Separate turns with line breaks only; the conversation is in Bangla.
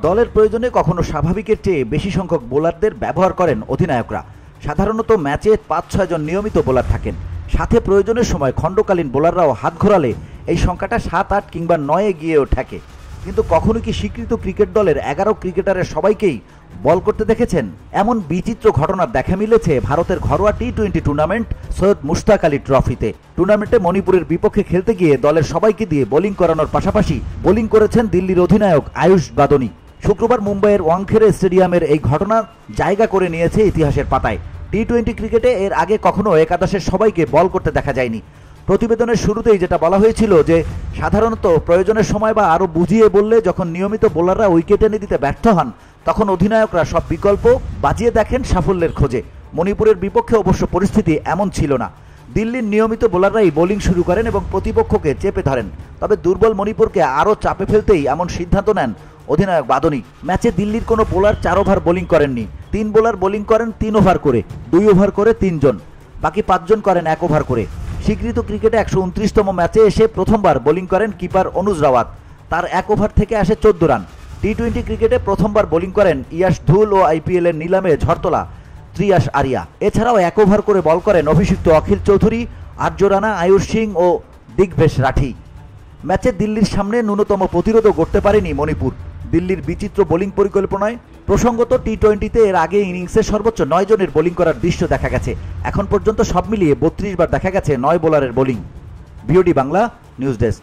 দলের প্রয়োজনে কখনো স্বাভাবিকের চেয়ে বেশি সংখ্যক বোলারদের ব্যবহার করেন অধিনায়করা। সাধারণত ম্যাচে ৫-৬ জন নিয়মিত বোলার থাকেন, সাথে প্রয়োজনের সময় খণ্ডকালীন বোলাররাও হাত ঘোরালে এই সংখ্যাটা ৭-৮ কিংবা ৯-এ গিয়েও ঠেকে। কিন্তু কখনো কি স্বীকৃত ক্রিকেট দলের ১১ ক্রিকেটারের সবাইকেই বল করতে দেখেছেন? এমন বিচিত্র ঘটনার দেখা মিলেছে ভারতের ঘরোয়া টি-20 টুর্নামেন্ট সৈয়দ মুশতাক আলী ট্রফিতে। টুর্নামেন্টে মণিপুরের বিপক্ষে খেলতে গিয়ে দলের সবাইকে দিয়ে বোলিং করানোর পাশাপাশি বোলিং করেছেন দিল্লির অধিনায়ক আয়ুষ বাদনি। শুক্রবার মুম্বাইয়ের ওয়াংখেড়ে স্টেডিয়ামের এই ঘটনা জায়গা করে নিয়েছে ইতিহাসের পাতায়। টি-20 ক্রিকেটে এর আগে কখনো একাদশের সবাইকে বল করতে দেখা যায়নি। প্রতিবেদনের শুরুতেই যেটা বলা হয়েছিল যে সাধারণত প্রয়োজনের সময় বা আরও বুঝিয়ে বললে যখন নিয়মিত বোলাররা উইকেট এনে দিতে ব্যর্থ হন, তখন অধিনায়করা সব বিকল্প বাজিয়ে দেখেন সাফল্যের খোঁজে। মণিপুরের বিপক্ষে অবশ্য পরিস্থিতি এমন ছিল না। দিল্লির নিয়মিত বোলাররাই বোলিং শুরু করেন এবং প্রতিপক্ষকে চেপে ধরেন। তবে দুর্বল মণিপুরকে আরও চাপে ফেলতেই এমন সিদ্ধান্ত নেন অধিনায়ক বাদনি। ম্যাচে দিল্লির কোনো বোলার 4 ওভার বোলিং করেননি। 3 বোলার বোলিং করেন 3 ওভার করে, 2 ওভার করে 3 জন, বাকি 5 জন করেন 1 ওভার করে। স্বীকৃত ক্রিকেটে 129তম ম্যাচে এসে প্রথমবার বোলিং করেন কিপার অনুজ রাওয়াত। তার 1 ওভার থেকে আসে 14 রান। টি-20 ক্রিকেটে প্রথমবার বোলিং করেন ইয়াশ ধুল ও IPL এর নিলামে ঝড়তলা ত্রিয়াশ আরিয়া। এছাড়াও 1 ওভার করে বল করেন অভিষিক্ত অখিল চৌধুরী, আর্য রানা, আয়ুষ সিং ও দিগ্বেশ রাঠি। ম্যাচে দিল্লির সামনে ন্যূনতম প্রতিরোধও করতে পারেনি মণিপুর। দিল্লির বিচিত্র বোলিং পরিকল্পনায় প্রসঙ্গত টি-20তে এর আগে ইনিংসে সর্বোচ্চ 9 জনের বোলিং করার দৃশ্য দেখা গেছে। এখন পর্যন্ত সব মিলিয়ে 32 বার দেখা গেছে 9 বোলারের bowling. VOD Bangla news desk.